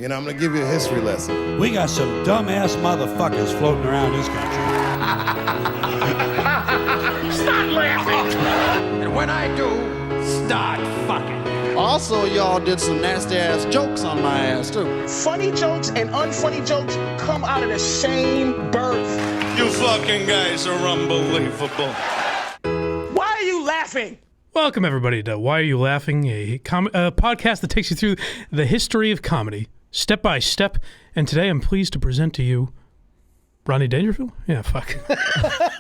You know, I'm going to give you a history lesson. We got some dumbass motherfuckers floating around this country. Start laughing! And when I do, start fucking. Also, y'all did some nasty-ass jokes on my ass, too. Funny jokes and unfunny jokes come out of the same birth. You fucking guys are unbelievable. Why are you laughing? Welcome, everybody, to Why Are You Laughing, a podcast that takes you through the history of comedy, step by step. And today I'm pleased to present to you Rodney Dangerfield? Yeah, fuck.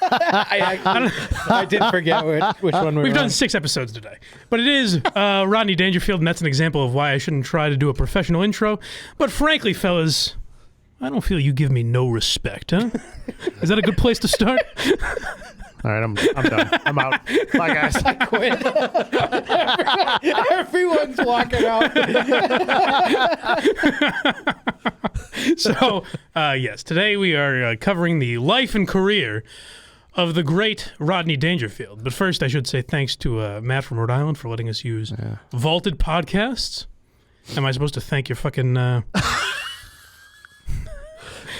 I did forget which one we were We've done on. 6 episodes today. But it is Rodney Dangerfield, and that's an example of why I shouldn't try to do a professional intro. But frankly, fellas, I don't feel you give me no respect, huh? Is that a good place to start? All right, I'm done. I'm out. Bye, guys. I quit. Everyone's walking out. So, yes, today we are covering the life and career of the great Rodney Dangerfield. But first, I should say thanks to Matt from Rhode Island for letting us use Vaulted Podcasts. Am I supposed to thank your fucking...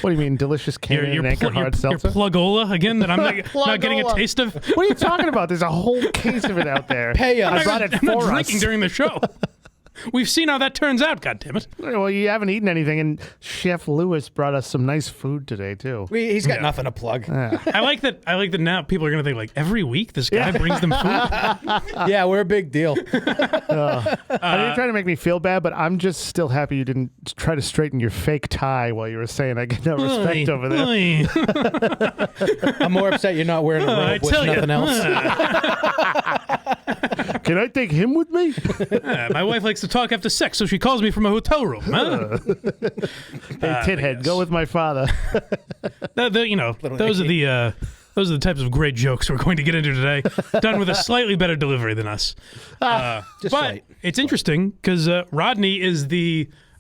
What do you mean, delicious candy and Anchor hard seltzer? Your Plugola again that I'm not getting a taste of? What are you talking about? There's a whole case of it out there. Pay us. I brought it I'm for not us. drinking during the show. We've seen how that turns out, goddammit. Well, you haven't eaten anything, and Chef Lewis brought us some nice food today, too. He's got nothing to plug. I like that now people are going to think, like, every week this guy brings them food? Yeah, we're a big deal. I mean, you're trying to make me feel bad, but I'm just still happy you didn't try to straighten your fake tie while you were saying I get no respect over there. I'm more upset you're not wearing a robe with nothing else. Can I take him with me? My wife likes to talk after sex, so she calls me from a hotel room. Huh? Hey, tithead, go with my father. Those are the types of great jokes we're going to get into today, done with a slightly better delivery than us. But right. It's interesting because Rodney is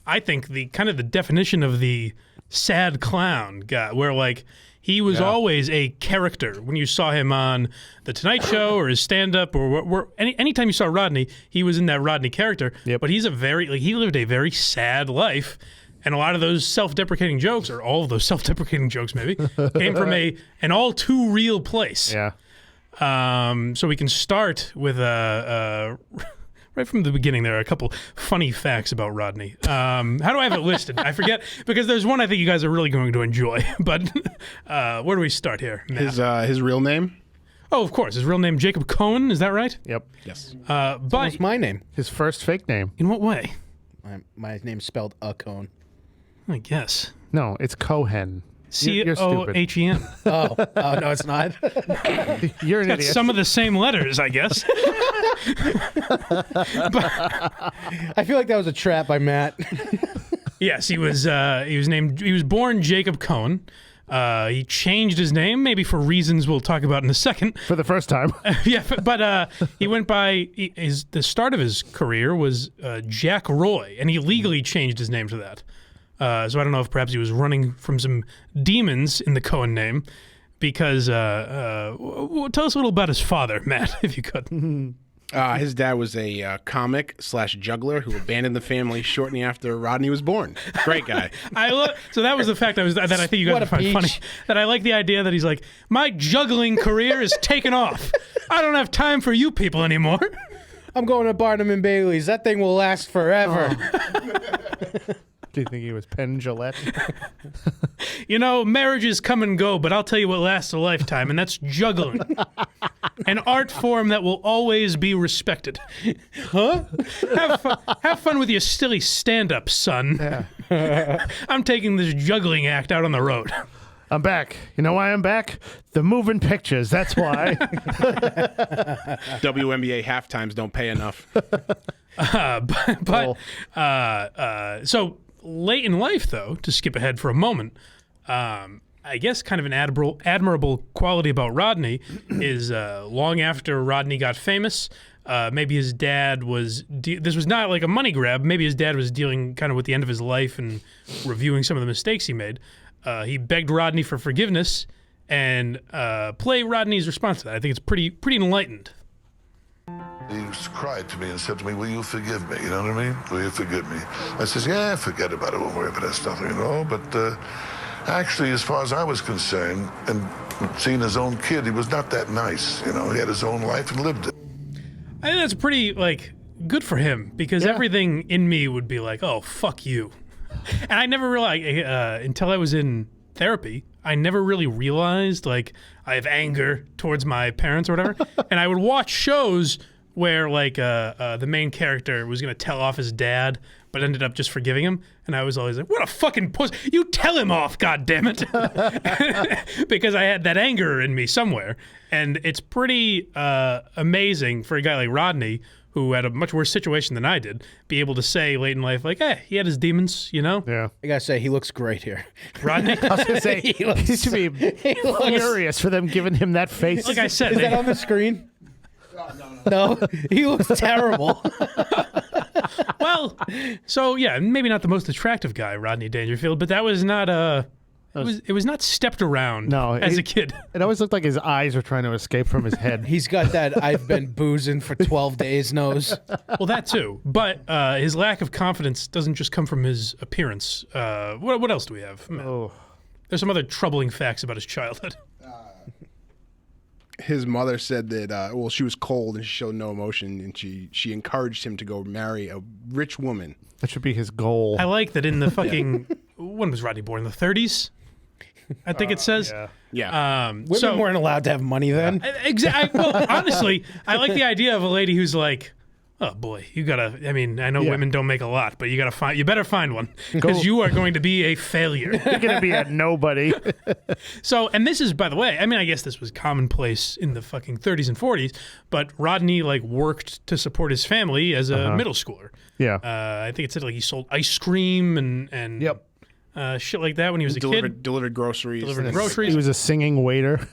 I think the kind of the definition of the sad clown guy, where like he was always a character. When you saw him on The Tonight Show or his stand-up or anytime you saw Rodney, he was in that Rodney character. Yep. But he lived a very sad life. And a lot of those self-deprecating jokes, or all of those self-deprecating jokes maybe, came from an all too real place. Yeah. So we can start with right from the beginning. There are a couple funny facts about Rodney. How do I have it listed? I forget, because there's one I think you guys are really going to enjoy. But where do we start here, Matt? His real name? Oh, of course. His real name, Jacob Cohen. Is that right? Yep. Yes. But What's my name? His first fake name. in what way? My name's spelled a cone. I guess. No, it's Cohen. You're stupid. Cohen. Oh, no, it's not. You're an Got idiot. some of the same letters, I guess. I feel like that was a trap by Matt. Yes, he was born Jacob Cohen. He changed his name, maybe for reasons we'll talk about in a second. For the first time. Yeah, but he went by the start of his career was Jack Roy, and he legally changed his name to that. So I don't know if perhaps he was running from some demons in the Cohen name, because tell us a little about his father, Matt, if you could. His dad was a comic/juggler who abandoned the family shortly after Rodney was born. Great guy. So that was the fact that I think you guys What would a find peach. funny. That I like the idea that he's like, my juggling career is taken off. I don't have time for you people anymore. I'm going to Barnum and Bailey's. That thing will last forever. Do you think he was Penn Jillette? Marriages come and go, but I'll tell you what lasts a lifetime, and that's juggling. An art form that will always be respected. Huh? Have fun with your silly stand-up, son. Yeah. I'm taking this juggling act out on the road. I'm back. You know why I'm back? The moving pictures. That's why. WNBA halftimes don't pay enough. So late in life, though, to skip ahead for a moment, I guess kind of an admirable quality about Rodney is long after Rodney got famous, maybe his dad was... this was not like a money grab. Maybe his dad was dealing kind of with the end of his life and reviewing some of the mistakes he made. He begged Rodney for forgiveness and play Rodney's response to that. I think it's pretty enlightened. He cried to me and said to me, will you forgive me? You know what I mean? Will you forgive me? I says, yeah, forget about it. Won't worry about that stuff, you know? But actually, as far as I was concerned, and seeing his own kid, he was not that nice. You know, he had his own life and lived it. I think that's pretty, good for him, because everything in me would be like, oh, fuck you. And I never realized, until I was in therapy, I never really realized, I have anger towards my parents or whatever. And I would watch shows where, the main character was going to tell off his dad, but ended up just forgiving him. And I was always like, what a fucking puss. You tell him off, goddammit. Because I had that anger in me somewhere. And it's pretty amazing for a guy like Rodney, who had a much worse situation than I did, be able to say late in life, hey, he had his demons, you know? Yeah. I gotta say, he looks great here. Rodney? I was going to say, he should be furious for them giving him that face. Like I said. Is that on the screen? No, he looks terrible. Well, so yeah, maybe not the most attractive guy, Rodney Dangerfield, but that was not it was not stepped around as a kid. It always looked like his eyes were trying to escape from his head. He's got that I've been boozing for 12 days nose. Well, that too. But his lack of confidence doesn't just come from his appearance. What else do we have? Oh. There's some other troubling facts about his childhood. His mother said that, she was cold and she showed no emotion, and she encouraged him to go marry a rich woman. That should be his goal. I like that in the fucking... When was Rodney born? In the 30s? I think it says. Yeah. Women weren't allowed to have money then. Exactly. Well, honestly, I like the idea of a lady who's like, oh boy, you gotta. I mean, I know women don't make a lot, but you better find one, because you are going to be a failure. You're gonna be a nobody. So, and this is, by the way, I mean, I guess this was commonplace in the fucking 30s and 40s, but Rodney worked to support his family as a middle schooler. Yeah. I think it said he sold ice cream and Yep. Shit like that when he was a kid. Delivered groceries. He was a singing waiter.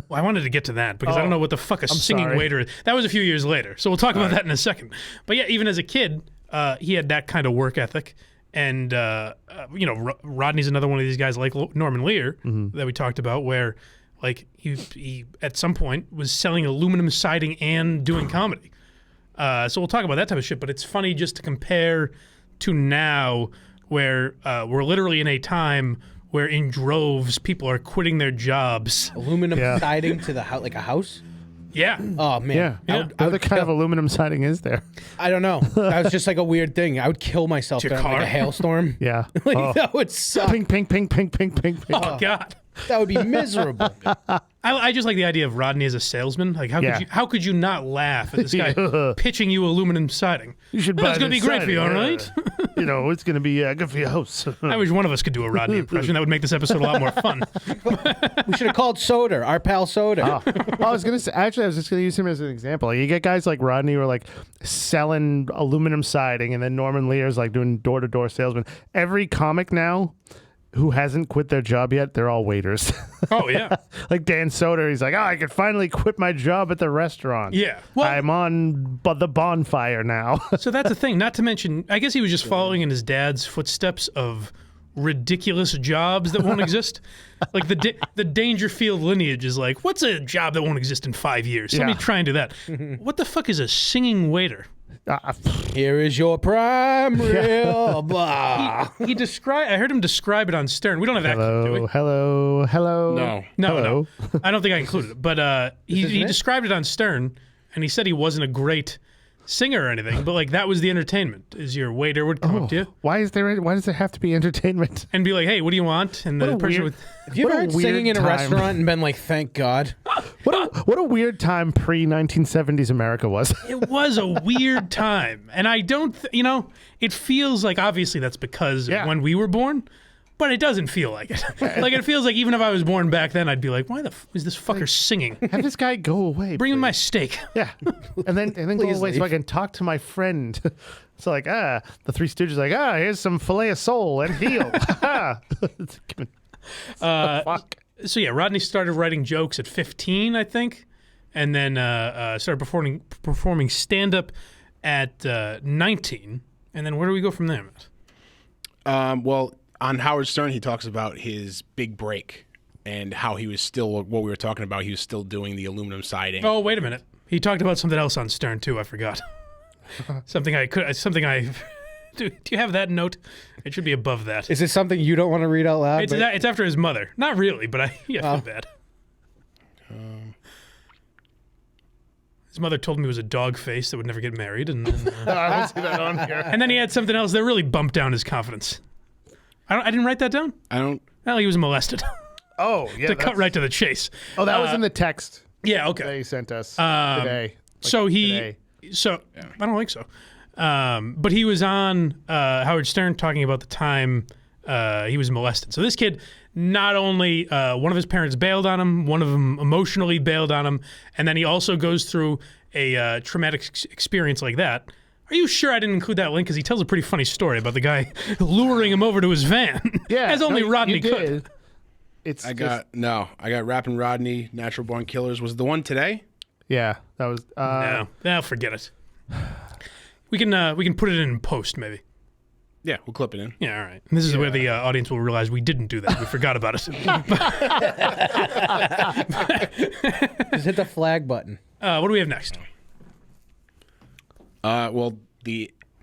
Well, I wanted to get to that because I don't know what the fuck a singing sorry. waiter is. That was a few years later, so we'll talk about that in a second. But yeah, even as a kid, he had that kind of work ethic. And, Rodney's another one of these guys like Norman Lear that we talked about, where he at some point was selling aluminum siding and doing comedy. So we'll talk about that type of shit, but it's funny just to compare to now, where we're literally in a time where in droves people are quitting their jobs. Aluminum siding to the house, like a house? Yeah. Oh, man. Yeah. What other kind of aluminum siding is there? I don't know. That was just like a weird thing. I would kill myself during like a hailstorm. Yeah. That would suck. Ping, ping, ping, ping, ping, ping, ping. Oh, God. That would be miserable. I just like the idea of Rodney as a salesman. Like, how could you not laugh at this guy pitching you aluminum siding? You should buy it's going to be great for you, all right? It's going to be good for your house. I wish one of us could do a Rodney impression. That would make this episode a lot more fun. We should have called Soder, our pal Soder. I was going to say, actually, I was just going to use him as an example. You get guys like Rodney who are selling aluminum siding, and then Norman Lear's doing door-to-door salesman. Every comic now who hasn't quit their job yet, they're all waiters. Oh, yeah. Like Dan Soder, he's like, I can finally quit my job at the restaurant. Yeah. Well, I'm on the bonfire now. So that's the thing. Not to mention, I guess he was just following in his dad's footsteps of ridiculous jobs that won't exist. Like the Dangerfield lineage is like, what's a job that won't exist in 5 years? Let me try and do that. What the fuck is a singing waiter? Here is your prime reel. Blah. He described. I heard him describe it on Stern. We don't have access to it. Hello. No. I don't think I included it. But he described it on Stern, and he said he wasn't a great singer or anything, but that was the entertainment. Is your waiter would come up to you. Why does there have to be entertainment? And be like, hey, what do you want? And the person would. Have you ever heard singing in a restaurant and been like, thank God? What a weird time pre-1970s America was. It was a weird time. And I don't, it feels like obviously that's because when we were born, but it doesn't feel like it. It feels like even if I was born back then, I'd be like, why the is this fucker singing? Have this guy go away. Bring me my steak. Yeah. And then go away so I can talk to my friend. So the Three Stooges here's some filet of sole and veal. Fuck. So yeah, Rodney started writing jokes at 15, I think, and then started performing stand-up at 19. And then where do we go from there, Matt? Well, on Howard Stern, he talks about his big break and how he was still, what we were talking about, he was still doing the aluminum siding. Oh, wait a minute. He talked about something else on Stern too. I forgot. Something I. Do you have that note? It should be above that. Is it something you don't want to read out loud? It's after his mother. Not really, but I feel bad. His mother told him he was a dog face that would never get married, and then, I don't see that on here. and then he had something else that really bumped down his confidence. I didn't write that down. I don't. Well, he was molested. Oh, yeah. To cut right to the chase. Oh, that was in the text. Yeah. Okay. They sent us today. I don't think so. But he was on Howard Stern talking about the time he was molested. So this kid, not only one of his parents bailed on him, one of them emotionally bailed on him, and then he also goes through a traumatic experience like that. Are you sure I didn't include that link? Because he tells a pretty funny story about the guy luring him over to his van. Yeah, as only Rodney could. did. I got Rapping Rodney, Natural Born Killers. Was the one today? Yeah, that was. No, forget it. We can put it in post maybe. Yeah, we'll clip it in. Yeah, all right. And this is where the audience will realize we didn't do that. We forgot about it. Just hit the flag button. What do we have next? Well,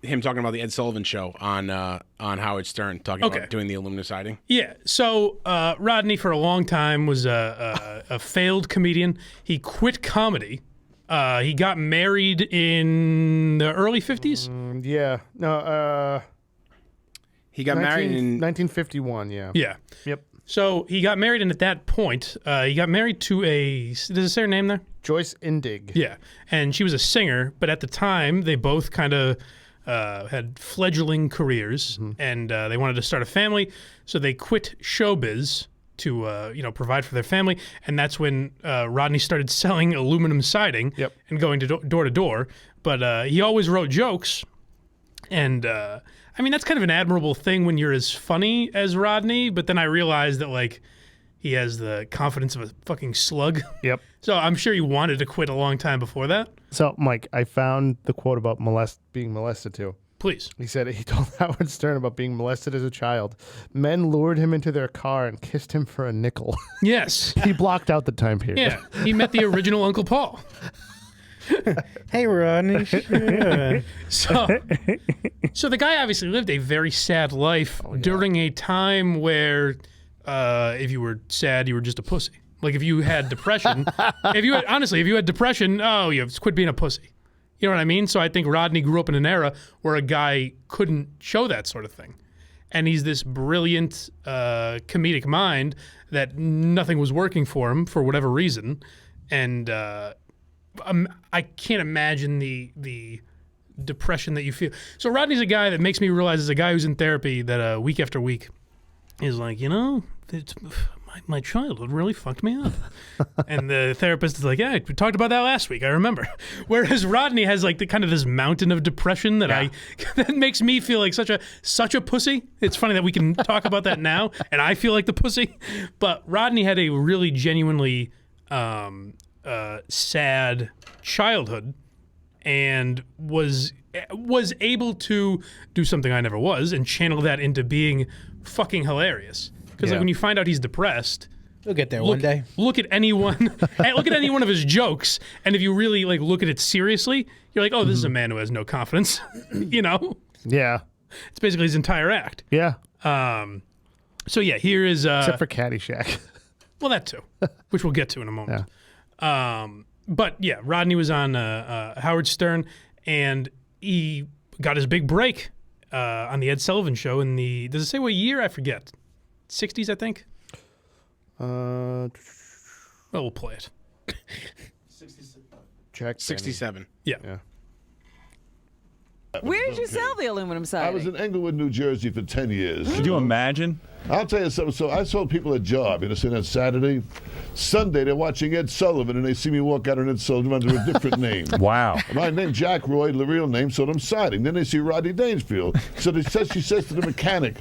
him talking about the Ed Sullivan Show on Howard Stern, talking about doing the aluminum siding. Yeah. So Rodney, for a long time, was a failed comedian. He quit comedy. He got married in the early 50s. Yeah. No. He got married in 1951. Yeah. Yeah. Yep. So he got married, and at that point, he got married to does it say her name there? Joyce Indig. Yeah. And she was a singer, but at the time, they both kind of had fledgling careers, and they wanted to start a family, so they quit showbiz to provide for their family, and that's when Rodney started selling aluminum siding and going to door to door. But he always wrote jokes, and I mean that's kind of an admirable thing when you're as funny as Rodney. But then I realized that he has the confidence of a fucking slug. Yep. So I'm sure he wanted to quit a long time before that. So Mike, I found the quote about being molested too. Please. He said he told Howard Stern about being molested as a child. Men lured him into their car and kissed him for a nickel. Yes. He blocked out the time period. Yeah. He met the original Uncle Paul. Hey, Rodney. So the guy obviously lived a very sad life during a time where if you were sad, you were just a pussy. Like if you had depression, if you had depression, you quit being a pussy. You know what I mean? So I think Rodney grew up in an era where a guy couldn't show that sort of thing. And he's this brilliant comedic mind that nothing was working for him for whatever reason. And I can't imagine the depression that you feel. So Rodney's a guy that makes me realize as a guy who's in therapy that week after week is like, my childhood really fucked me up. And the therapist is like, yeah, we talked about that last week, I remember. Whereas Rodney has the kind of this mountain of depression that that makes me feel like such a pussy. It's funny that we can talk about that now, and I feel like the pussy. But Rodney had a really genuinely sad childhood and was able to do something I never was and channel that into being fucking hilarious. Because when you find out he's depressed, you'll get there one day. Look at any one of his jokes, and if you really look at it seriously, you're like, oh, this is a man who has no confidence. Yeah. It's basically his entire act. Yeah. So yeah, here is except for Caddyshack. Well, that too, which we'll get to in a moment. Yeah. But yeah, Rodney was on Howard Stern, and he got his big break on the Ed Sullivan Show in the. Does it say what year? I forget. 60s, I think. Well, we'll play it. 67. Yeah. Where did you sell the aluminum siding? I was in Englewood, New Jersey for 10 years. Could you imagine? I'll tell you something. So I sold people a job, so that Saturday. Sunday, they're watching Ed Sullivan, and they see me walk out on Ed Sullivan under a different name. Wow. My name, Jack Roy, the real name, sold them siding. Then they see Rodney Dangerfield. So she says to the mechanic,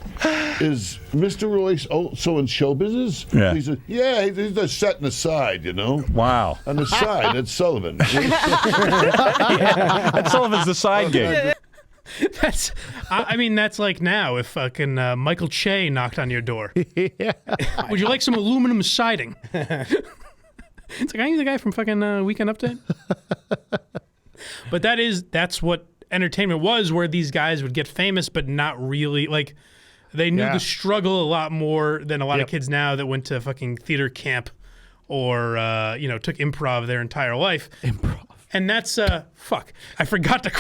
is Mr. Roy also in show business? Yeah. He says, yeah, he's just setting aside, Wow. On the side, Ed Sullivan. Ed Sullivan's the side gig. That's like now if fucking Michael Che knocked on your door. Yeah. Would you like some aluminum siding? It's like, are you the guy from fucking Weekend Update? But that's what entertainment was, where these guys would get famous, but not really, like, they knew the struggle a lot more than a lot of kids now that went to fucking theater camp or, took improv their entire life. Improv. And that's, fuck, I forgot to...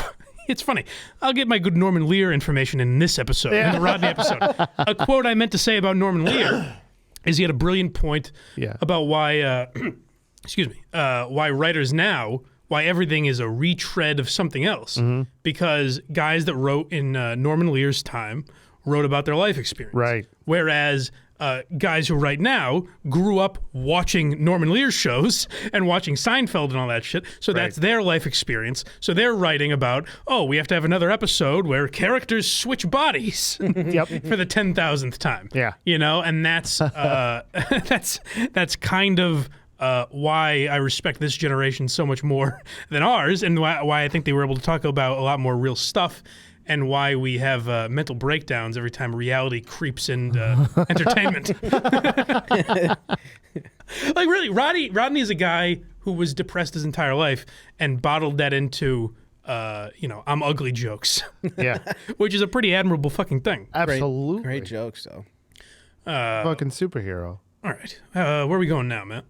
It's funny. I'll get my good Norman Lear information in this episode, in the Rodney episode. A quote I meant to say about Norman Lear is he had a brilliant point about why, why writers now, why everything is a retread of something else. Mm-hmm. Because guys that wrote in Norman Lear's time wrote about their life experience. Right. Whereas guys who write now grew up watching Norman Lear's shows and watching Seinfeld and all that shit. So that's their life experience. So they're writing about, we have to have another episode where characters switch bodies for the 10,000th time. Yeah. And that's that's kind of why I respect this generation so much more than ours, and why I think they were able to talk about a lot more real stuff, and why we have mental breakdowns every time reality creeps into entertainment. Like, really, Rodney is a guy who was depressed his entire life and bottled that into, I'm ugly jokes. Yeah. Which is a pretty admirable fucking thing. Absolutely. Great jokes, though. Fucking superhero. All right. Where are we going now, Matt?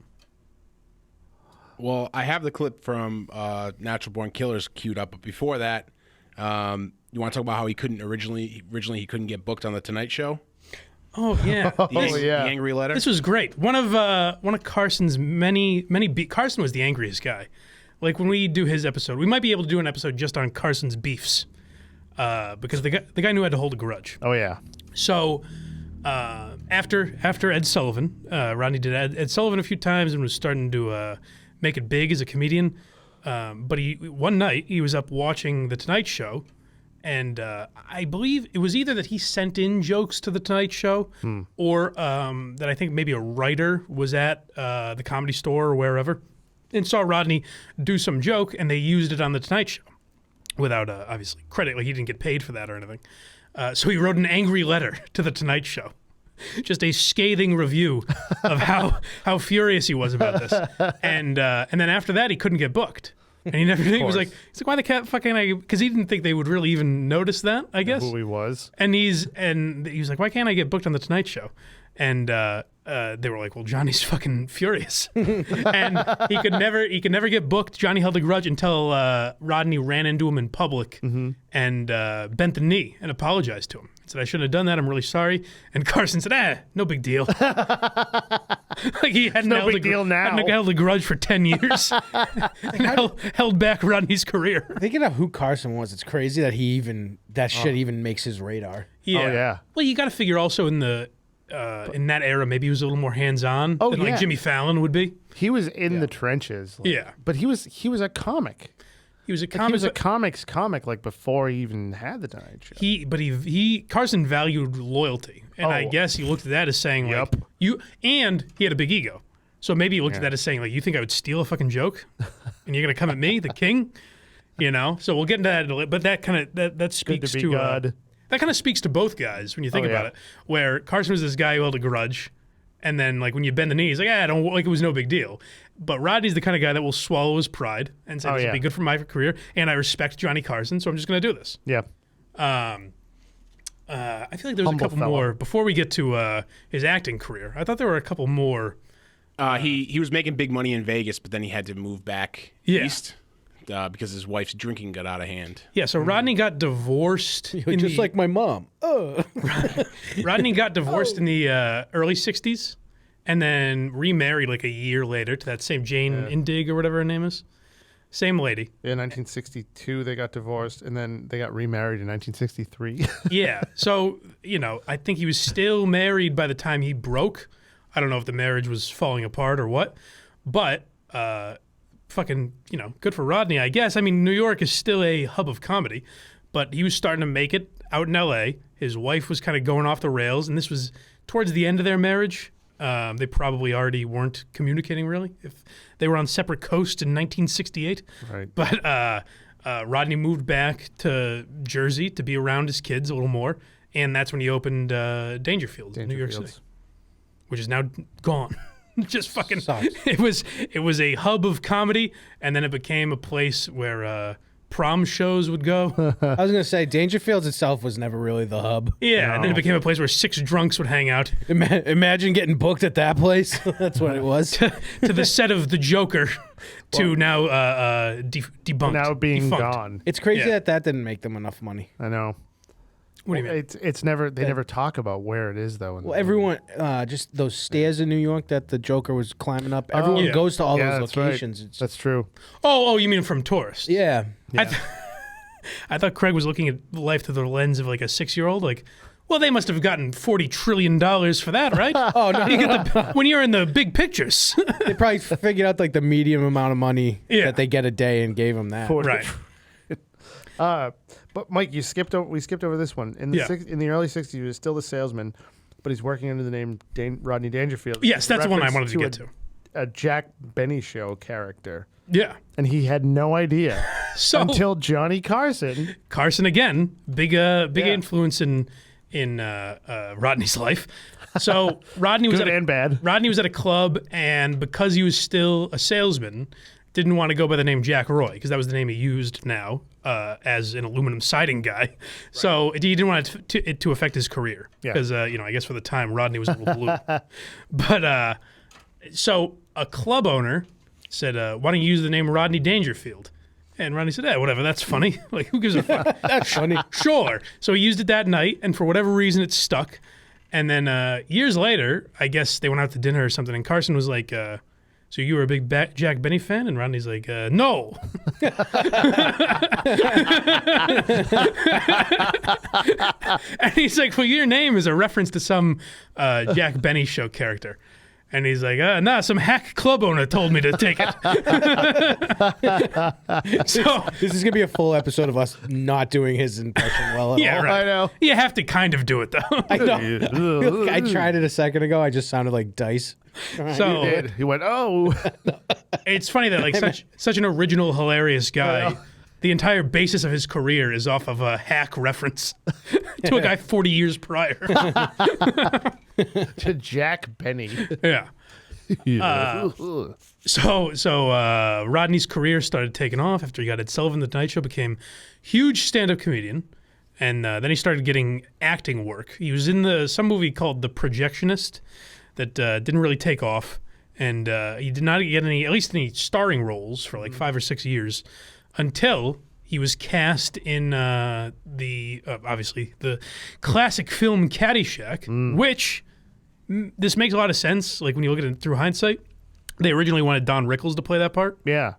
Well, I have the clip from Natural Born Killers queued up, but before that, you want to talk about how he couldn't originally he couldn't get booked on the Tonight Show? Oh yeah, the angry letter. This was great. One of Carson's many Carson was the angriest guy. Like, when we do his episode, we might be able to do an episode just on Carson's beefs, because the guy knew how to hold a grudge. Oh yeah. So after Ed Sullivan, Rodney did Ed Sullivan a few times and was starting to make it big as a comedian. But one night he was up watching The Tonight Show, and I believe it was either that he sent in jokes to The Tonight Show, or that I think maybe a writer was at the Comedy Store or wherever and saw Rodney do some joke, and they used it on The Tonight Show without obviously credit. Like, he didn't get paid for that or anything. So he wrote an angry letter to The Tonight Show. Just a scathing review of how furious he was about this, and then after that he couldn't get booked, and he was like, why the cat fucking, because he didn't think they would really even notice that, I guess, who he was, and he was like, why can't I get booked on the Tonight Show? And they were like, well, Johnny's fucking furious, and he could never get booked. Johnny held a grudge until Rodney ran into him in public and bent the knee and apologized to him. Said, I shouldn't have done that. I'm really sorry. And Carson said, no big deal. Like, he hadn't held a grudge for 10 years and held back Rodney's career. Thinking of who Carson was, it's crazy that shit even makes his radar. Yeah. Oh, yeah. Well, you got to figure also in that era, maybe he was a little more hands-on than like Jimmy Fallon would be. He was in the trenches. But he was a comic. He was a comic. He was a comics comic, like, before he even had the Tonight Show. Carson valued loyalty, and I guess he looked at that as saying, like, and he had a big ego, so maybe he looked at that as saying, like, you think I would steal a fucking joke, and you're gonna come at me, the king, So we'll get into that in a little, but that kind of that speaks to God. That kind of speaks to both guys when you think about it. Where Carson was this guy who held a grudge. And then, like, when you bend the knee, he's like, I don't, like, it was no big deal. But Rodney's the kind of guy that will swallow his pride and say, this will be good for my career, and I respect Johnny Carson, so I'm just going to do this. Yeah. I feel like there was a couple more before we get to his acting career. I thought there were a couple more. He was making big money in Vegas, but then he had to move back east because his wife's drinking got out of hand. Yeah, so Rodney got divorced. Just like my mom. Rodney got divorced in the early 60s and then remarried like a year later to that same Jane Indig or whatever her name is. Same lady. Yeah, 1962 they got divorced, and then they got remarried in 1963. Yeah, so, I think he was still married by the time he broke. I don't know if the marriage was falling apart or what, but fucking, good for Rodney, I guess. I mean, New York is still a hub of comedy, but he was starting to make it out in L.A. His wife was kind of going off the rails, and this was towards the end of their marriage. They probably already weren't communicating, really, if they were on separate coasts in 1968. Right. But Rodney moved back to Jersey to be around his kids a little more, and that's when he opened Dangerfield in New York City, which is now gone. Just fucking. Sucks. It was a hub of comedy, and then it became a place where prom shows would go. I was gonna say Dangerfield itself was never really the hub. Yeah, and then it became a place where 6 drunks would hang out. Imagine getting booked at that place. That's what it was. to the set of The Joker, to now debunked. Now being defunct. gone. It's crazy that didn't make them enough money. I know. What do you mean? It's never. They never talk about where it is though. Well, everyone, just those stairs in New York that the Joker was climbing up. Everyone yeah. goes to all those that's locations. Right. It's, That's true. Oh, you mean from tourists? yeah. I thought Craig was looking at life through the lens of like a 6-year-old. Like, well, they must have gotten $40 trillion for that, right? Oh no! You get when you're in the big pictures. They probably figured out like the medium amount of money Yeah. that they get a day and gave them that. Right. But Mike, we skipped over this one. In the early '60s, he was still the salesman, but he's working under the name Rodney Dangerfield. Yes, that's the one I Reference wanted to get to. A Jack Benny Show character. Yeah. And he had no idea until Johnny Carson. Carson again, big influence in Rodney's life. So Rodney was Good and bad. Rodney was at a club, and because he was still a salesman, didn't want to go by the name Jack Roy because that was the name he used now as an aluminum siding guy. Right. So he didn't want it to affect his career because I guess for the time Rodney was a little blue. But so a club owner said, "Why don't you use the name Rodney Dangerfield?" And Rodney said, whatever, that's funny. Like, who gives a fuck? That's funny. Sure. So he used it that night, and for whatever reason, it stuck. And then years later, I guess they went out to dinner or something, and Carson was like, so you were a big Jack Benny fan? And Rodney's like, no. And he's like, well, your name is a reference to some Jack Benny show character. And he's like, nah, some hack club owner told me to take it. So this is going to be a full episode of us not doing his impression well at all. Right. I know. You have to kind of do it, though. I know. I tried it a second ago. I just sounded like Dice. So He went, oh. it's funny that like such an original, hilarious guy, the entire basis of his career is off of a hack reference to a guy 40 years prior. To Jack Benny. Yeah. So Rodney's career started taking off after he got Ed Sullivan, The Tonight Show, became huge stand-up comedian, and then he started getting acting work. He was in some movie called The Projectionist that didn't really take off, and he did not get any starring roles for like 5 or 6 years until he was cast in obviously the classic film Caddyshack, which this makes a lot of sense. Like when you look at it through hindsight, they originally wanted Don Rickles to play that part. Yeah.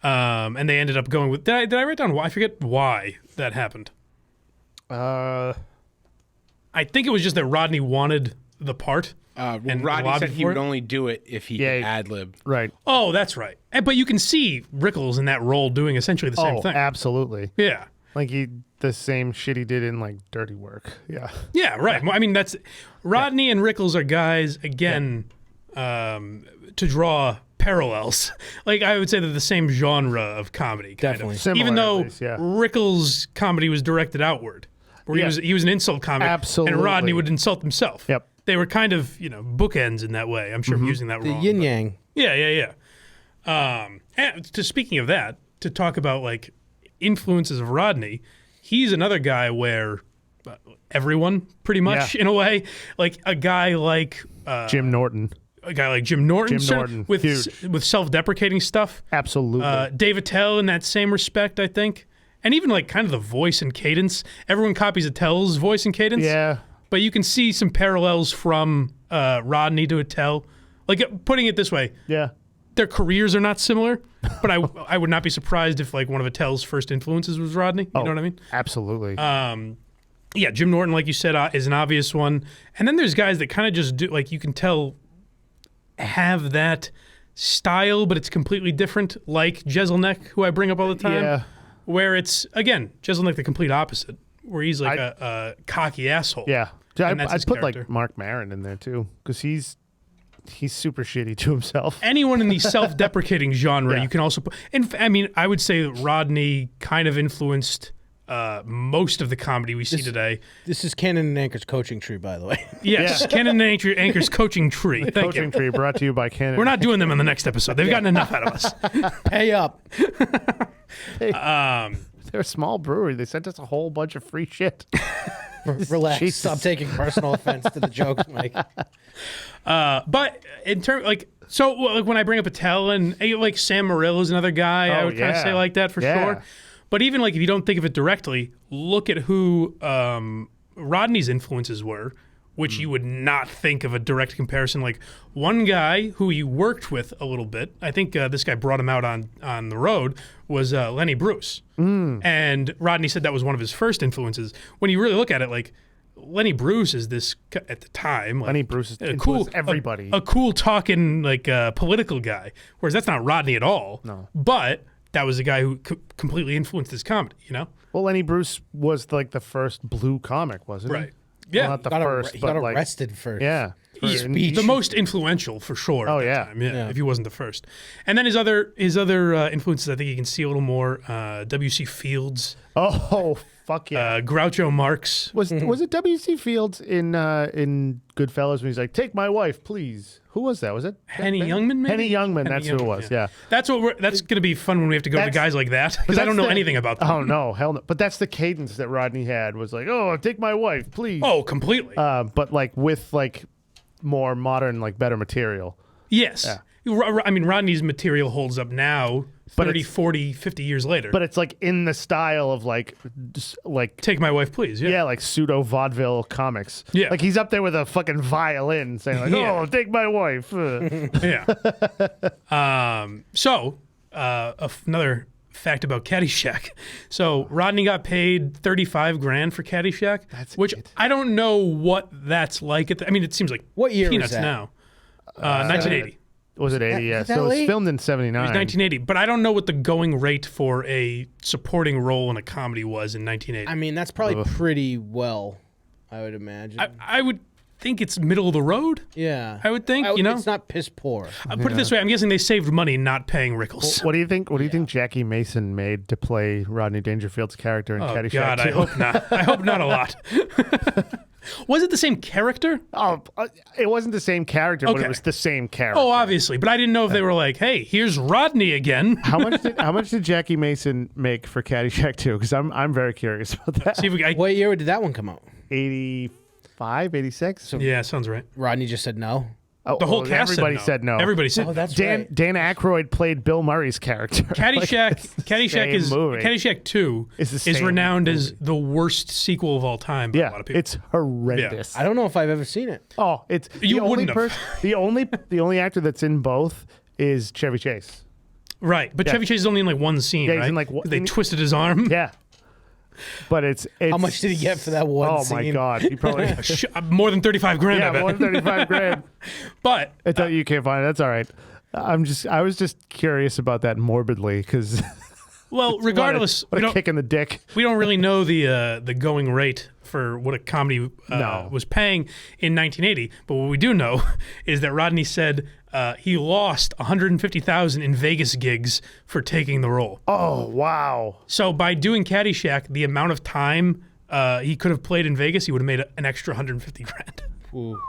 And they ended up going with. Did I write down why? I forget why that happened. I think it was just that Rodney wanted the part. And Rodney said he would only do it if he could ad-lib. Right. Oh, that's right. But you can see Rickles in that role doing essentially the same thing. Absolutely. Yeah. Like the same shit he did in like Dirty Work. Yeah. Yeah, right. Well, I mean, that's Rodney and Rickles are guys again to draw parallels. Like I would say they're the same genre of comedy. Definitely. Similar, even though at least, yeah. Rickles' comedy was directed outward, where he was an insult comic, Absolutely. and Rodney would insult himself. Yep. They were kind of bookends in that way. I'm sure I'm using that The wrong. yin yang. Yeah. And speaking of that, to talk about like influences of Rodney, he's another guy where everyone pretty much in a way, like a guy like Jim Norton. A guy like Jim Norton, with self-deprecating stuff. Absolutely. Dave Attell in that same respect, I think. And even like kind of the voice and cadence. Everyone copies Attell's voice and cadence. Yeah. But you can see some parallels from Rodney to Attell. Like putting it this way. Yeah. Their careers are not similar, but I would not be surprised if like one of Attell's first influences was Rodney. You know what I mean? Absolutely. Yeah, Jim Norton, like you said, is an obvious one. And then there's guys that kind of just do, like you can tell, have that style, but it's completely different, like Jeselnik, who I bring up all the time. Yeah. Where it's, again, Jeselnik the complete opposite, where he's like a cocky asshole. Yeah. And that's I'd his put character. like Mark Maron in there too, because he's super shitty to himself. Anyone in the self-deprecating genre, Yeah. you can also put. And I mean, I would say that Rodney kind of influenced most of the comedy we see today. This is Cannon and Anchor's coaching tree, by the way. Yes, Cannon and Anchor's coaching tree. Thank Coaching you. tree brought to you by Cannon. We're not doing them in the next episode. They've gotten enough out of us. Pay up. They're a small brewery. They sent us a whole bunch of free shit. Relax. Jesus. Stop taking personal offense to the jokes, Mike. But in terms, so like when I bring up Attell and like Sam Morril is another guy, I would kind of say like that for sure. But even like if you don't think of it directly, look at who Rodney's influences were, which you would not think of a direct comparison. Like one guy who he worked with a little bit, I think this guy brought him out on the road, was Lenny Bruce. And Rodney said that was one of his first influences. When you really look at it, like Lenny Bruce is this, at the time, like, Lenny Bruce is cool, everybody. A cool talking like political guy, whereas that's not Rodney at all. No. But that was a guy who completely influenced his comedy, you know? Well, Lenny Bruce was like the first blue comic, wasn't he? Right. Yeah. Well, not the first, he but got like, arrested for yeah. The most influential for sure. Oh, at that yeah. time, if he wasn't the first. And then his other influences, I think you can see a little more. W.C. Fields. Oh, fuck yeah. Groucho Marx. Was it W.C. Fields in Goodfellas when he's like, "Take my wife, please"? Who was that? Was it Henny Youngman? Maybe? Henny Youngman. That's who it was. Yeah. That's gonna be fun when we have to go to guys like that because I don't know anything about them. Oh no, hell no. But that's the cadence that Rodney had. Was like, "Oh, take my wife, please." Oh, completely. But like with like more modern, like better material. Yes. Yeah. I mean, Rodney's material holds up now, 30, 40, 50 years later. But it's like in the style of like Take My Wife, Please. Yeah, like pseudo vaudeville comimes. Yeah. Like he's up there with a fucking violin saying like, "Oh, take my wife." Yeah. Another fact about Caddyshack. So Rodney got paid $35,000 for Caddyshack, which I don't know what that's like. I mean, it seems like what year peanuts was that? now. 1980. Was it 80? Yeah. that So it was late? filmed in 79. It was 1980, but I don't know what the going rate for a supporting role in a comedy was in 1980. I mean, that's probably pretty well, I would imagine. I would think it's middle of the road. Yeah. I would think, you know? It's not piss poor. Put it this way, I'm guessing they saved money not paying Rickles. What do you think? What do you think Jackie Mason made to play Rodney Dangerfield's character in Caddyshack? God, I hope not. I hope not a lot. Was it the same character? Oh, it wasn't the same character, but Okay. it was the same character. Oh, obviously, but I didn't know if they were like, "Hey, here's Rodney again." How much did Jackie Mason make for Caddyshack 2? Because I'm very curious about that. See if we, What year did that one come out? 85, 86? yeah, sounds right. Rodney just said no. Oh, The whole cast everybody said no. Everybody said Oh, that's Dan right. Dan Aykroyd played Bill Murray's character. Caddyshack 2 It's the is same renowned movie. as the worst sequel of all time by a lot Yeah, of people. it's horrendous. I don't know if I've ever seen it. Oh, it's You the only wouldn't have. the only actor that's in both is Chevy Chase. Right, but Chevy Chase is only in like one scene, Yeah, right? he's in like they twisted his arm. Yeah. But it's How much did he get for that one scene? Oh my god, he probably More than $35,000. I yeah, bet. more than $35,000. But You can't find it. That's all right. I was just curious about that morbidly because well, regardless, what we a don't kick in the dick. we don't really know the going rate for what a comedy was paying in 1980. But what we do know is that Rodney said he lost $150,000 in Vegas gigs for taking the role. Oh wow. So by doing Caddyshack, the amount of time he could have played in Vegas, he would have made an extra $150,000. Ooh.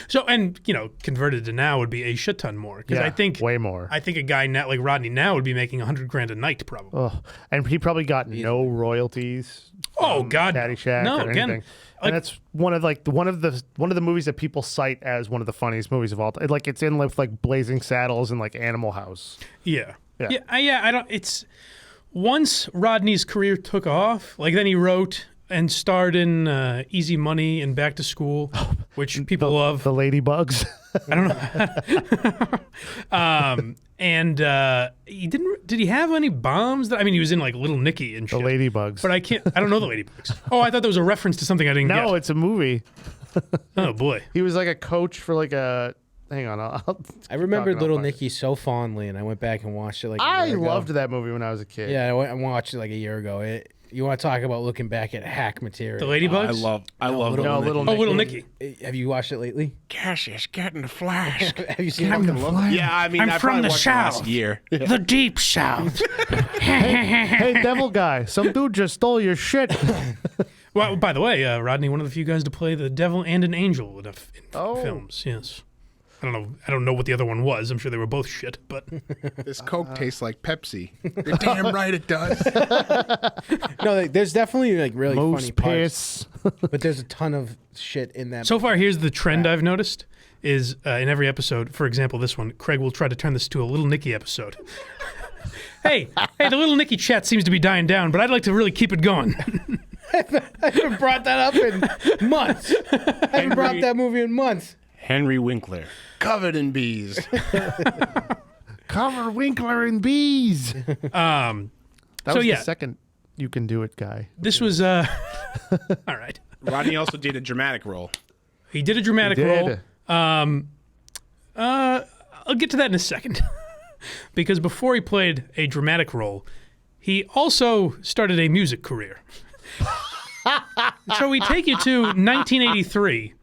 So, and converted to now would be a shit ton more. Because Yeah, I think way more. I think a guy now like Rodney now would be making $100,000 a night probably. Oh, and he probably got no royalties. Oh from God, Caddyshack no! or Again, anything. And that's one of the movies that people cite as one of the funniest movies of all time. Like it's in with like Blazing Saddles and like Animal House. Yeah. Yeah. I don't. It's once Rodney's career took off, like then he wrote and starred in Easy Money and Back to School, which people love. The Ladybugs. I don't know. And he didn't. Did he have any bombs? That I mean, he was in like Little Nicky and The shit. Ladybugs. But I can't. I don't know the Ladybugs. Oh, I thought that was a reference to something I didn't No, get. it's a movie. Oh boy. He was like a coach for like a. Hang on, I remember Talking Little about- Nicky so fondly, and I went back and watched it like a I year ago. loved that movie when I was a kid. Yeah, I watched it like a year ago. You want to talk about looking back at hack material? The Ladybugs? I love Little Nicky. Have you watched it lately? Cassius, get in the flash. Have you seen it? Yeah, I mean, I'm I from probably the watched it South. last year. The Deep South. Hey, devil guy, some dude just stole your shit. Well, by the way, Rodney, one of the few guys to play the devil and an angel in films. Yes. I don't know what the other one was. I'm sure they were both shit, but This Coke tastes like Pepsi. You're damn right it does. No, there's definitely like really Moose funny parts, piss. but there's a ton of shit in that. so far, here's the trend I've noticed is in every episode, for example, this one, Craig will try to turn this to a Little Nicky episode. hey, the Little Nicky chat seems to be dying down, but I'd like to really keep it going. I haven't brought that up in months. I haven't brought that movie in months. Henry Winkler, covered in bees. Cover Winkler and bees. That was the second you can do it guy. This was all right. Rodney also did a dramatic role. He did a dramatic role. I'll get to that in a second. Because before he played a dramatic role, he also started a music career. So we take you to 1983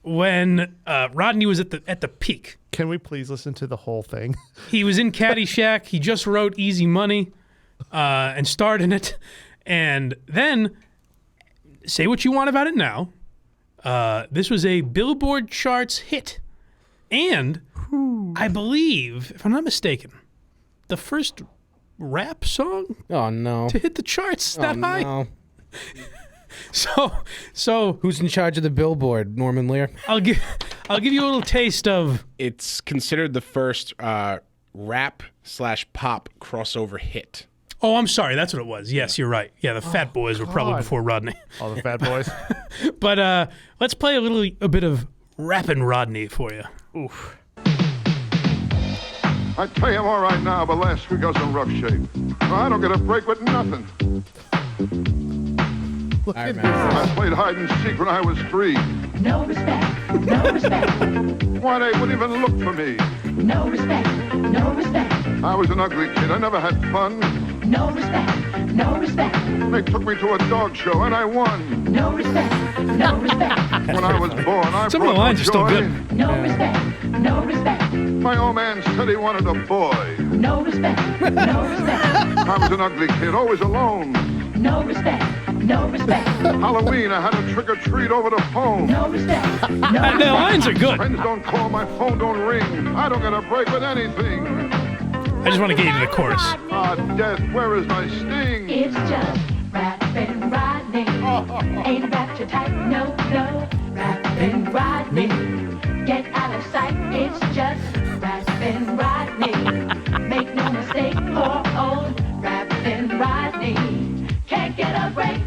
when Rodney was at the peak. Can we please listen to the whole thing? He was in Caddyshack. He just wrote Easy Money and starred in it. And then, say what you want about it now, this was a Billboard charts hit. And I believe, if I'm not mistaken, the first rap song to hit the charts that high. No. So who's in charge of the Billboard? Norman Lear. I'll give you a little taste of. It's considered the first rap/pop crossover hit. Oh, I'm sorry. That's what it was. Yes, you're right. Yeah, the Fat Boys were probably before Rodney. All the Fat Boys. But let's play a bit of Rappin' Rodney for you. Oof. I tell you I'm all right now, but last week I was in rough shape. I don't get a break with nothing. I remember. I played hide and seek when I was 3. No respect, no respect. Why, they wouldn't even look for me. No respect, no respect. I was an ugly kid. I never had fun. No respect, no respect. They took me to a dog show and I won. No respect, no respect. When I was born, I Some of the lines are still good. No respect, no respect. My old man said he wanted a boy. No respect, no respect. I was an ugly kid, always alone. No respect, no respect. Halloween, I had a trick-or-treat over the phone. No respect, no respect. The lines are good. Friends don't call, my phone don't ring. I don't get a break with anything. I just want to get you to the chorus. Ah, death, where is my sting? It's just Rappin' Rodney. Ain't that your type? No, no. Rappin' Rodney. Get out of sight. It's just Rappin' Rodney. Make no mistake, poor old Rappin' Rodney can't get a break.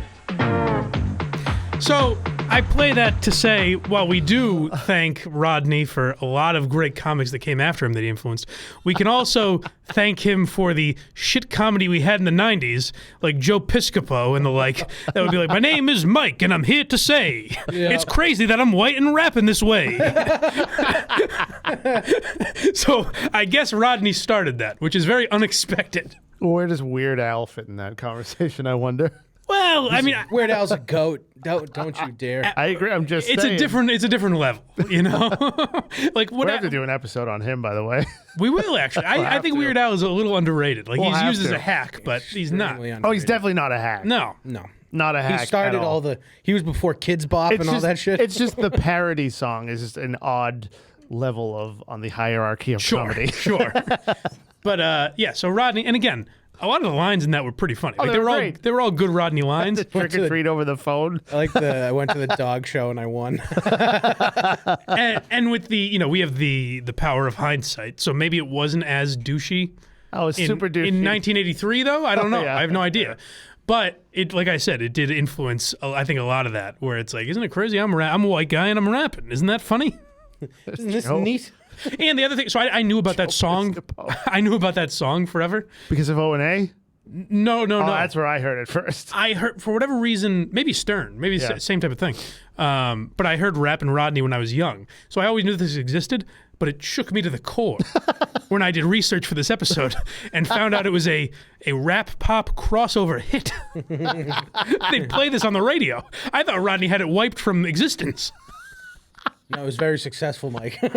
So I play that to say, while we do thank Rodney for a lot of great comics that came after him that he influenced, we can also thank him for the shit comedy we had in the 90s, like Joe Piscopo and the like. That would be like, my name is Mike, and I'm here to say, it's crazy that I'm white and rapping this way. So I guess Rodney started that, which is very unexpected. Where does Weird Al fit in that conversation, I wonder? Well, I mean, Weird Al's a goat. Don't you dare. I agree. I'm just it's saying. it's a different level, you know. Like what? We have to do an episode on him, by the way. We will actually. I think Weird Al is a little underrated. Like We'll he's have used as to. a hack, but he's not. Oh, he's definitely not a hack. No. Not a hack. He started at all the. He was before Kids Bop and all that shit. It's just the parody song is just an odd level of on the hierarchy of comedy. Sure. But yeah, so Rodney, and again, a lot of the lines in that were pretty funny. Oh, Like, they were great. They were all good Rodney lines. The trick or treat over the phone. I went to the dog show and I won. and with the, we have the power of hindsight. So maybe it wasn't as douchey. Oh, it's super douchey. In 1983, though, I don't know. Yeah. I have no idea. But it, like I said, it did influence. I think a lot of that, where it's like, isn't it crazy? I'm a white guy and I'm rapping. Isn't that funny? Isn't this neat? And the other thing, so I knew about that song. I knew about that song forever because of O&A. No. That's where I heard it first. I heard, for whatever reason, maybe Stern, maybe same type of thing. But I heard Rappin' Rodney when I was young, so I always knew this existed. But it shook me to the core when I did research for this episode and found out it was a rap pop crossover hit. They'd play this on the radio. I thought Rodney had it wiped from existence. No, it was very successful, Mike. It's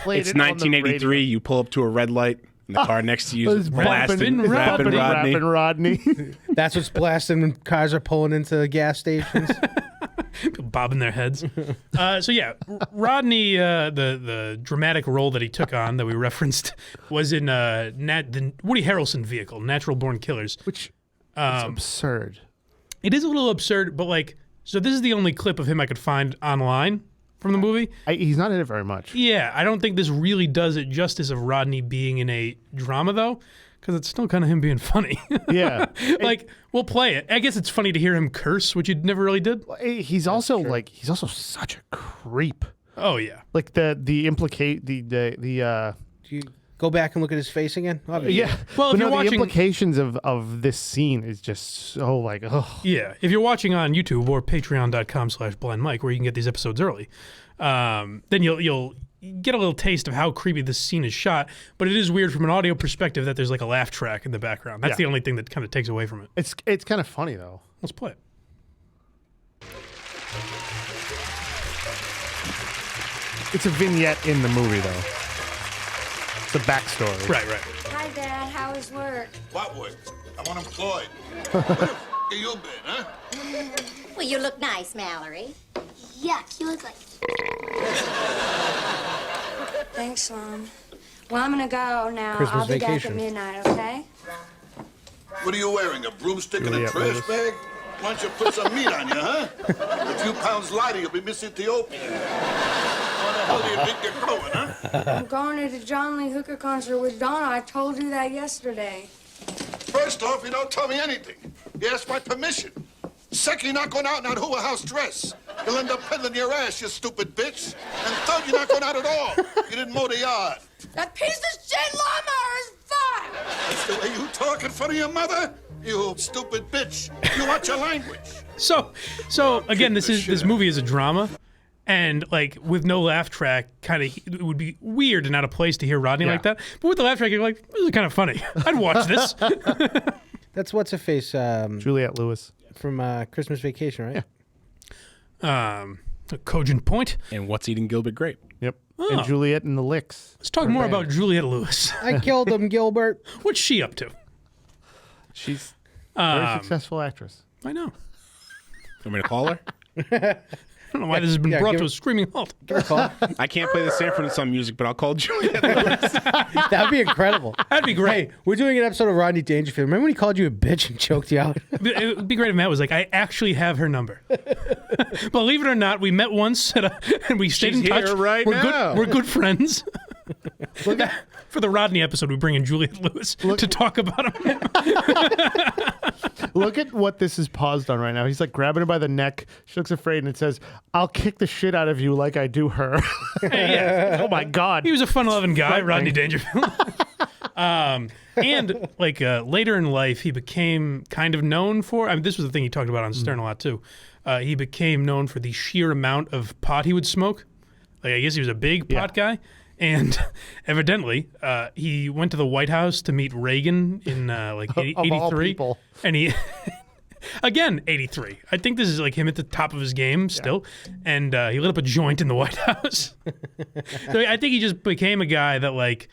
1983. You pull up to a red light, and the car next to you is blasting Rodney. That's what's blasting when cars are pulling into the gas stations. Bobbing their heads. So yeah, Rodney, the dramatic role that he took on that we referenced was in the Woody Harrelson vehicle, Natural Born Killers. Which is absurd. It is a little absurd, but like, so this is the only clip of him I could find online from the movie. He's not in it very much. Yeah, I don't think this really does it justice of Rodney being in a drama, though, because it's still kind of him being funny. Yeah. Like, we'll play it. I guess it's funny to hear him curse, which he never really did. He's also such a creep. Oh, yeah. Like Do you go back and look at his face again? Obviously. Yeah. Well, if you're the watching, implications of this scene is just so like, oh. Yeah. If you're watching on YouTube or patreon.com/blindmike, where you can get these episodes early, then you'll get a little taste of how creepy this scene is shot. But it is weird from an audio perspective that there's like a laugh track in the background. That's the only thing that kind of takes away from it. It's kind of funny though. Let's play it. It's a vignette in the movie though. It's a backstory. Right. Hi, Dad. How is work? What work? I'm unemployed. Where the f*** have you been, huh? Well, you look nice, Mallory. Yuck, you look like... Thanks, Mom. Well, I'm gonna go now. Christmas I'll be vacation. back at midnight, okay? What are you wearing, a broomstick and a trash Lewis. bag? Why don't you put some meat on you, huh? A few pounds lighter, you'll be Miss Ethiopia. Where the hell do you think you're going, huh? I'm going to the John Lee Hooker concert with Donna. I told you that yesterday. First off, you don't tell me anything. You asked my permission. Second, you're not going out in that hula house dress. You'll end up peddling your ass, you stupid bitch. And third, you're not going out at all. You didn't mow the yard. That piece of shit lawnmower is fine! That's the way you talk in front of your mother? You stupid bitch. You watch your language. So again, this movie is a drama, and like with no laugh track, kind of it would be weird and out of place to hear Rodney like that. But with the laugh track, you're like, this is kind of funny. I'd watch this. That's what's her face. Juliette Lewis from Christmas Vacation, right? Yeah. A cogent point. And What's Eating Gilbert Grape. Yep. Oh. And Juliet and the Licks. Let's talk more about Juliette Lewis. I killed him, Gilbert. What's she up to? She's a very successful actress. I know. Want me to call her? I don't know why this has been brought to a screaming halt. Give her a call. I can't play the Sanford and Son music, but I'll call Juliet Lewis. That'd be incredible. That'd be great. Hey, we're doing an episode of Rodney Dangerfield. Remember when he called you a bitch and choked you out? It would be great if Matt was like, I actually have her number. Believe it or not, we met once and we stayed in touch. Here right now. We're good friends. For the Rodney episode, we bring in Juliette Lewis to talk about him. Look at what this is paused on right now. He's like grabbing her by the neck. She looks afraid and it says, I'll kick the shit out of you like I do her. Yeah. Oh my God. He was a fun-loving guy, Rodney Dangerfield. And like later in life, he became kind of known for, I mean, this was the thing he talked about on Stern a lot too. He became known for the sheer amount of pot he would smoke. Like, I guess he was a big pot guy. And evidently, he went to the White House to meet Reagan in like 83. And he, again, 83. I think this is like him at the top of his game still. And he lit up a joint in the White House. So I think he just became a guy that like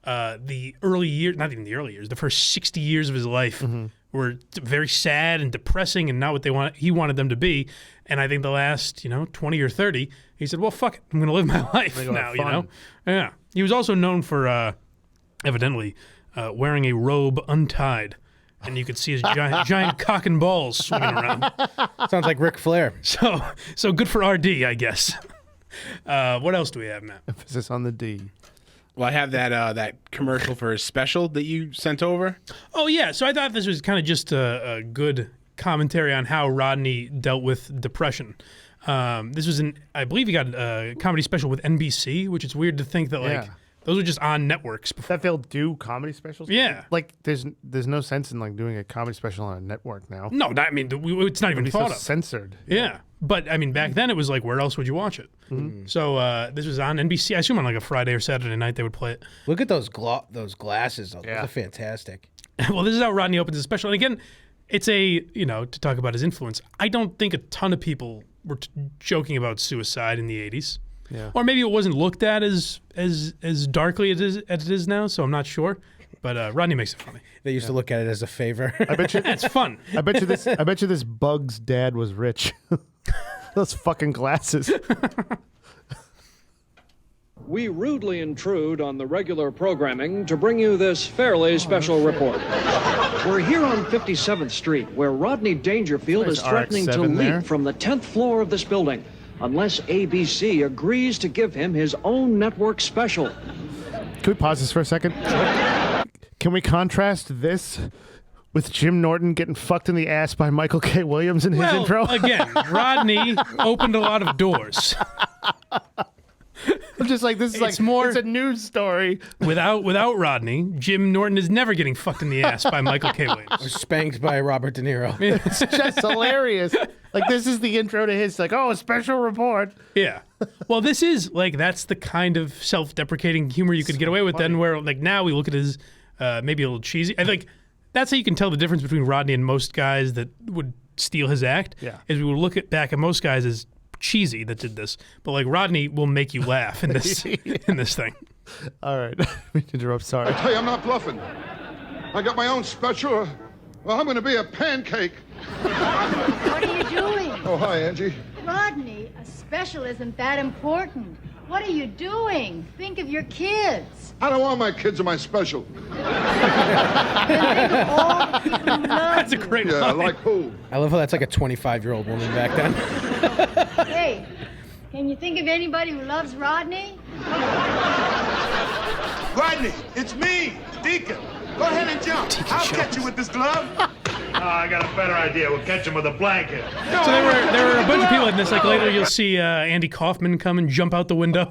the early years, not even the early years, the first 60 years of his life were very sad and depressing and not what he wanted them to be. And I think the last, 20 or 30, he said, well, fuck it. I'm going to live my life now, Yeah. He was also known for, evidently, wearing a robe untied. And you could see his giant cock and balls swinging around. Sounds like Ric Flair. So good for RD, I guess. What else do we have, Matt? Emphasis on the D. Well, I have that commercial for his special that you sent over. Oh, yeah. So I thought this was kind of just a good commentary on how Rodney dealt with depression. This was I believe he got a comedy special with NBC, which it's weird to think that Those were just on networks. That they'll do comedy specials. Yeah. Like there's no sense in like doing a comedy special on a network now. No, I mean it's not even It'd be thought so of. censored. Yeah, but I mean back then it was like where else would you watch it? So this was on NBC. I assume on like a Friday or Saturday night they would play it. Look at those glasses. Those are fantastic. Well, this is how Rodney opens his special. And again, it's to talk about his influence. I don't think a ton of people were joking about suicide in the 80s. Yeah. Or maybe it wasn't looked at as darkly as it is now, so I'm not sure. But Rodney makes it funny. They used to look at it as a favor. I bet you it's fun. I bet you this Bug's dad was rich. Those fucking glasses. We rudely intrude on the regular programming to bring you this fairly special report. We're here on 57th Street, where Rodney Dangerfield is threatening to leap from the 10th floor of this building unless ABC agrees to give him his own network special. Can we pause this for a second? Can we contrast this with Jim Norton getting fucked in the ass by Michael K. Williams in his intro? Again, Rodney opened a lot of doors. I'm just like, this is it's a news story. Without Rodney, Jim Norton is never getting fucked in the ass by Michael K. Williams. Or spanked by Robert De Niro. It's just hilarious. Like, this is the intro to his, like, a special report. Yeah. Well, this is, that's the kind of self-deprecating humor you could get away with then, where, now we look at his, maybe a little cheesy. I think that's how you can tell the difference between Rodney and most guys that would steal his act. Yeah. Is we would look back at most guys as cheesy that did this, but Rodney will make you laugh in this in this thing. All right, let me interrupt. Sorry. I tell you, I'm not bluffing. I got my own special. Well, I'm going to be a pancake. What are you doing? Oh, hi, Angie. Rodney, a special isn't that important. What are you doing? Think of your kids. I don't want my kids in my special. That's a great line. Yeah, like who? I love how that's like a 25-year-old woman back then. Hey, can you think of anybody who loves Rodney? Rodney, it's me, Deacon. Go ahead and jump. I'll catch you with this glove. I got a better idea. We'll catch him with a blanket. So there were a bunch of people in this. Later you'll see Andy Kaufman come and jump out the window.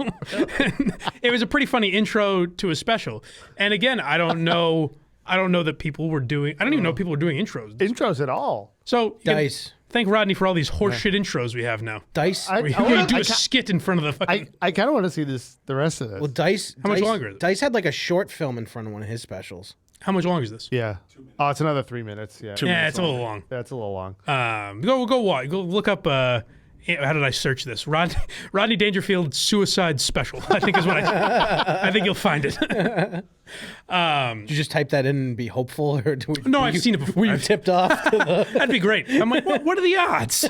It was a pretty funny intro to a special. And again, I don't know that people were doing. I don't even know if people were doing intros at all. So Dice. Thank Rodney for all these horseshit intros we have now. Dice. You do a skit in front of the fucking... I kind of want to see the rest of this. Well, Dice. How much longer is it? Dice had a short film in front of one of his specials. How much longer is this? Yeah. Oh, it's another 3 minutes. Yeah. It's a little long. Yeah, it's a little long. Go look up. How did I search this? Rodney Dangerfield suicide special. I think is what I think you'll find it. Did you just type that in and be hopeful, or no? I've seen it before. Were you tipped off? That'd be great. I'm like, what are the odds?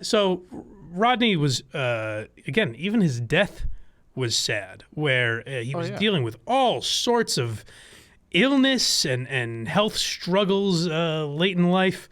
So Rodney was again, even his death was sad, where he was dealing with all sorts of illness and health struggles late in life,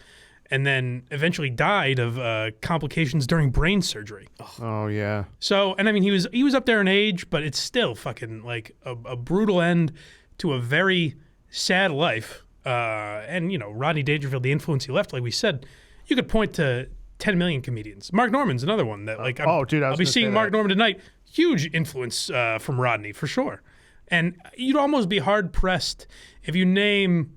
and then eventually died of complications during brain surgery. Oh yeah. So, and I mean, he was up there in age, but it's still fucking a brutal end to a very sad life. And Rodney Dangerfield, the influence he left, like we said, you could point to 10 million comedians. Mark Norman's another one that I'll be seeing Mark Norman tonight. Huge influence from Rodney for sure. And you'd almost be hard pressed if you name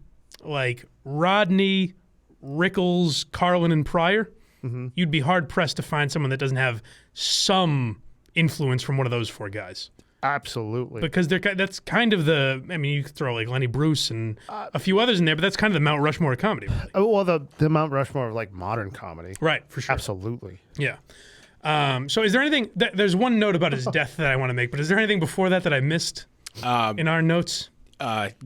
Rodney, Rickles, Carlin, and Pryor. Mm-hmm. You'd be hard pressed to find someone that doesn't have some influence from one of those four guys. Absolutely. Because that's kind of you could throw Lenny Bruce and a few others in there, but that's kind of the Mount Rushmore of comedy. Well, the Mount Rushmore of modern comedy. Right, for sure. Absolutely. Yeah. So is there anything, there's one note about his death that I want to make, but is there anything before that I missed in our notes?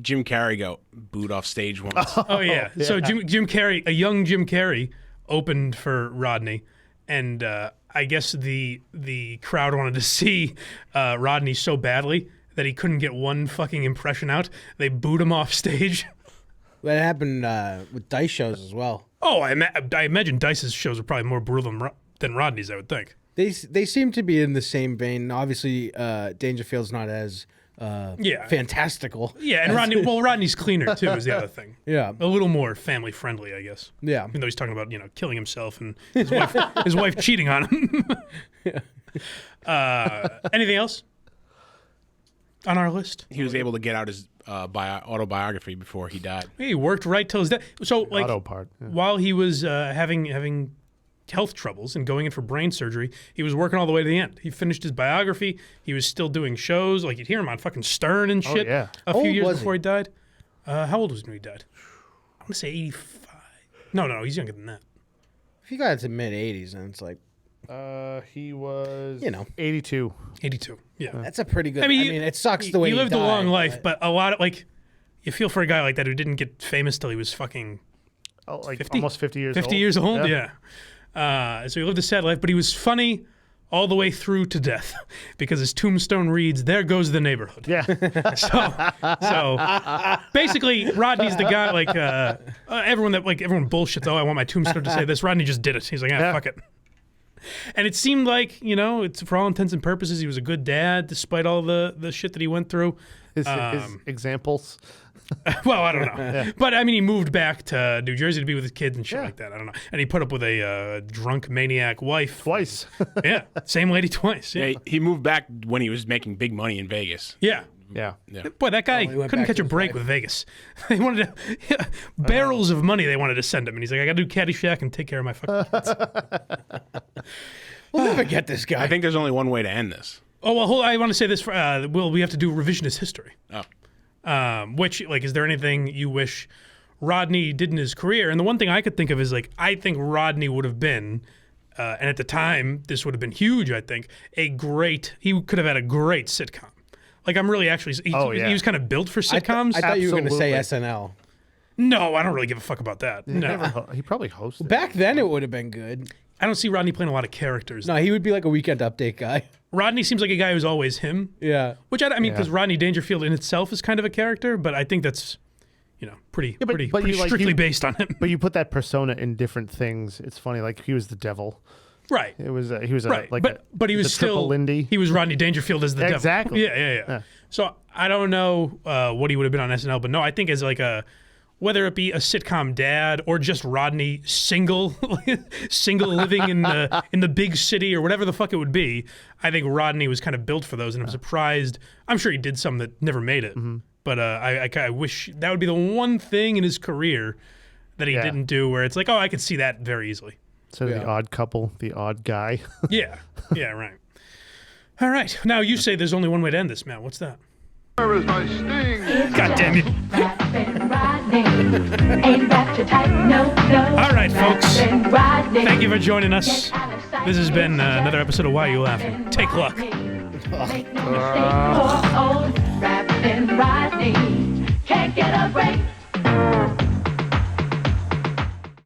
Jim Carrey got booed off stage once. Oh, yeah. So Jim Carrey, a young Jim Carrey, opened for Rodney, and I guess the crowd wanted to see Rodney so badly that he couldn't get one fucking impression out. They booed him off stage. That happened with Dice shows as well. Oh, I imagine Dice's shows are probably more brutal than Rodney's, I would think. They seem to be in the same vein. Obviously, Dangerfield's not as fantastical. Yeah, and Rodney's cleaner too is the other thing. Yeah, a little more family friendly, I guess. Yeah, even though he's talking about killing himself and his wife cheating on him. Anything else? On our list. He was able to get out his autobiography before he died. He worked right till his death. So, like, auto part, yeah. While he was having health troubles and going in for brain surgery, he was working all the way to the end. He finished his biography. He was still doing shows. Like, you'd hear him on fucking Stern and shit. yeah. A few years before he died. How old was he when he died? I want to say 85. No, he's younger than that. If he got into mid-80s, then it's like... he was, 82. 82, yeah. That's a pretty good... I mean, it sucks the way he lived a died, long life, but a lot of, like... You feel for a guy like that who didn't get famous till he was fucking... like 50? almost 50 years 50 old. years old, yeah. So he lived a sad life, but he was funny all the way through to death because his tombstone reads, "There goes the neighborhood." Yeah. so basically, Rodney's the guy, like, everyone bullshits, "Oh, I want my tombstone to say this." Rodney just did it. He's like, fuck it. And it seemed like, it's for all intents and purposes, he was a good dad despite all the shit that he went through. His examples. Well, I don't know. Yeah. But, I mean, he moved back to New Jersey to be with his kids and shit like that. I don't know. And he put up with a drunk maniac wife. Twice. Yeah. Same lady twice. Yeah. He moved back when he was making big money in Vegas. Yeah. Yeah. Boy, that guy couldn't catch a break with Vegas. They wanted barrels of money they wanted to send him. And he's like, I got to do Caddyshack and take care of my fucking kids. We'll never get this guy. I think there's only one way to end this. Oh, well, I want to say this. We have to do revisionist history. Oh. Which, like, is there anything you wish Rodney did in his career? And the one thing I could think of is, like, I think Rodney would have been, and at the time, this would have been huge, I think, he could have had a great sitcom. Like, I'm really actually, he was kind of built for sitcoms. I thought you were going to say SNL. No, I don't really give a fuck about that. No. He probably hosted. Back then, it would have been good. I don't see Rodney playing a lot of characters. No, he would be like a Weekend Update guy. Rodney seems like a guy who's always him. Yeah. Which, I mean, because Rodney Dangerfield in itself is kind of a character, but I think that's, pretty strictly based on him. But you put that persona in different things. It's funny. Like, he was the devil. Right. He was right. But he was still Lindy. He was Rodney Dangerfield as the devil. Exactly. Yeah. So I don't know what he would have been on SNL, but no, I think as like whether it be a sitcom dad or just Rodney single living in the big city or whatever the fuck it would be, I think Rodney was kind of built for those, and I'm surprised. I'm sure he did some that never made it, but I wish that would be the one thing in his career that he didn't do, where it's like, oh, I could see that very easily. So the odd couple, the odd guy. Yeah, right. All right, now you say there's only one way to end this, Matt. What's that? Where is my sting? God damn you. All right, folks. Thank you for joining us. This has been another episode of Why Are You Laughing? Take luck.